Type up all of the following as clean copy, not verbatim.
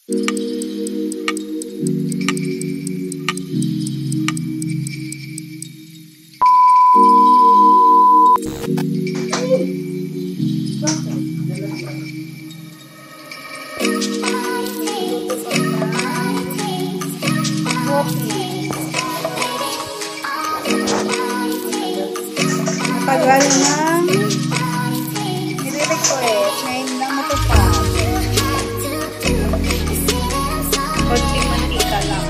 Tagal na nire-request, ngayon lang matupad. Konting mantika lang.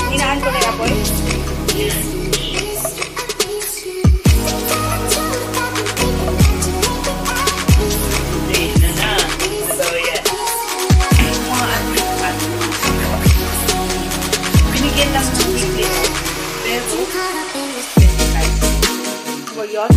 Hinaan ko na yung apoy? Binigyan lang ng bibig. Pero, o yun?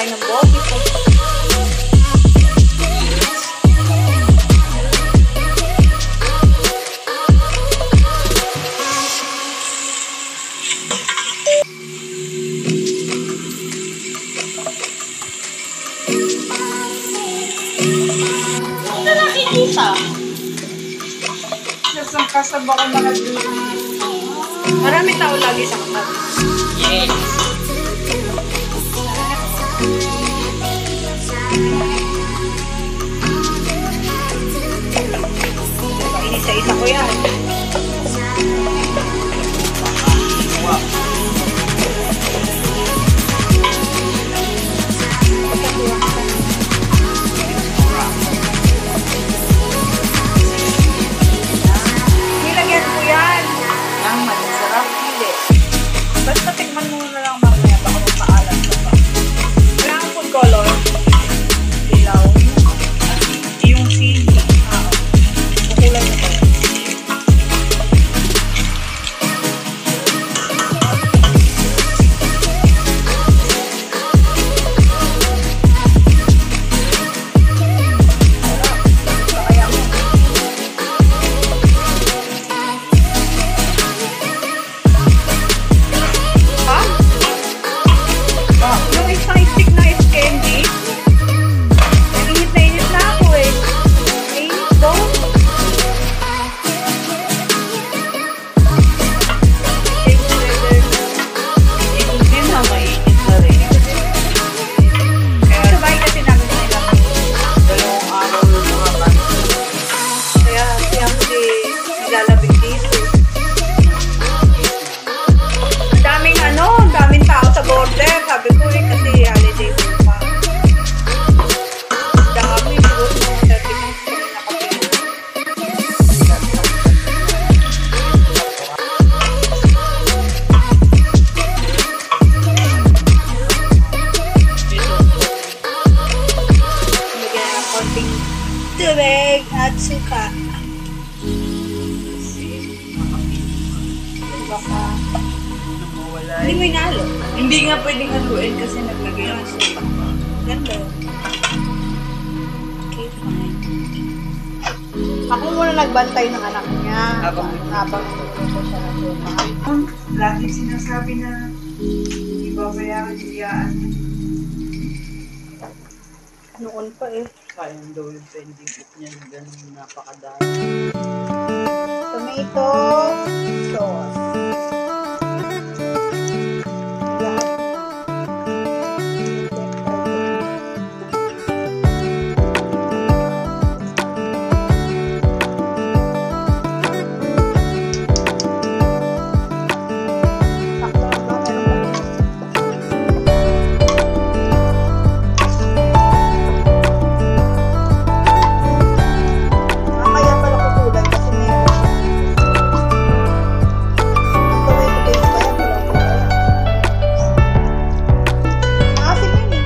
Ng Bopis. Ano na nakikita? Nasang kasaba ko mga dito. Marami tao lagi sa kamar. Yes. Isa-isa ko yan. Wow. Nilagyan ko yan. Ang masarap. Hindi. Basta tikman mo na lang mamaya baka magpaalam ka pa. Wala kang food color. Dilaw. Yung sili. Kulay na ba? Yung isang stick na candy, nag-init na init na ako eh. Mainit doon. Ito din na mainit na rin. Kaya sabay kasi namin na ilang 2 araw yung mga bata. kaya siya kasi nilalabing dito. Ang daming tao sa border. Sabi ko eh kasi holiday ko pa. Dami, siguro mga 30 minutes kami nakapila. Lagyan ng konting tubig at suka. Baka Wala. hindi mo inalo. Hindi nga pwedeng haluin kasi naglagay ako sa Ganda. Okay, fine. Ako muna nagbantay ng anak niya. Habang niluluto siya ng suka. lagi sinasabi na ibabayaran siyaan. Noon pa eh. Kaya daw yung pending book niya, ganun napakadami. tomato sauce. Lahat. Mamaya pala kukulay kasi meron. Tomato paste pa yan, walang kulay. Maasim yun eh.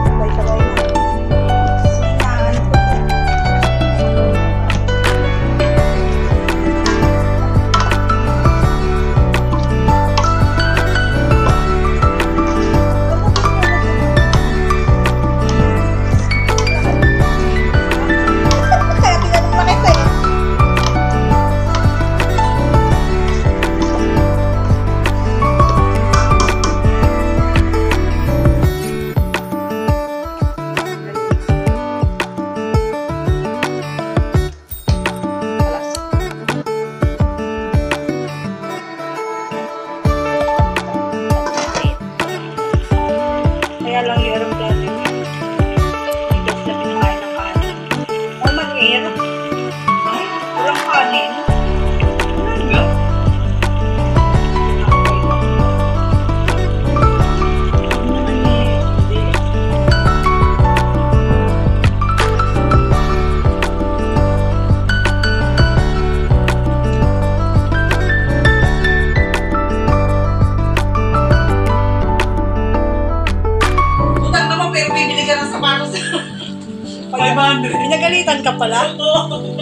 Sabay-sabay na. Sinahan ko yan. Kaya tinanong na kita eh. Kaya lang yung aeroplano yun. Hindi sila pinakain ng kanin. Oh, manir. Ay, walang kanin. Talaga? Hindi naman eh. Hindi. Utang naman pero bibili ka ng sapatos. 500. Pinagalitan ka pala? Oo.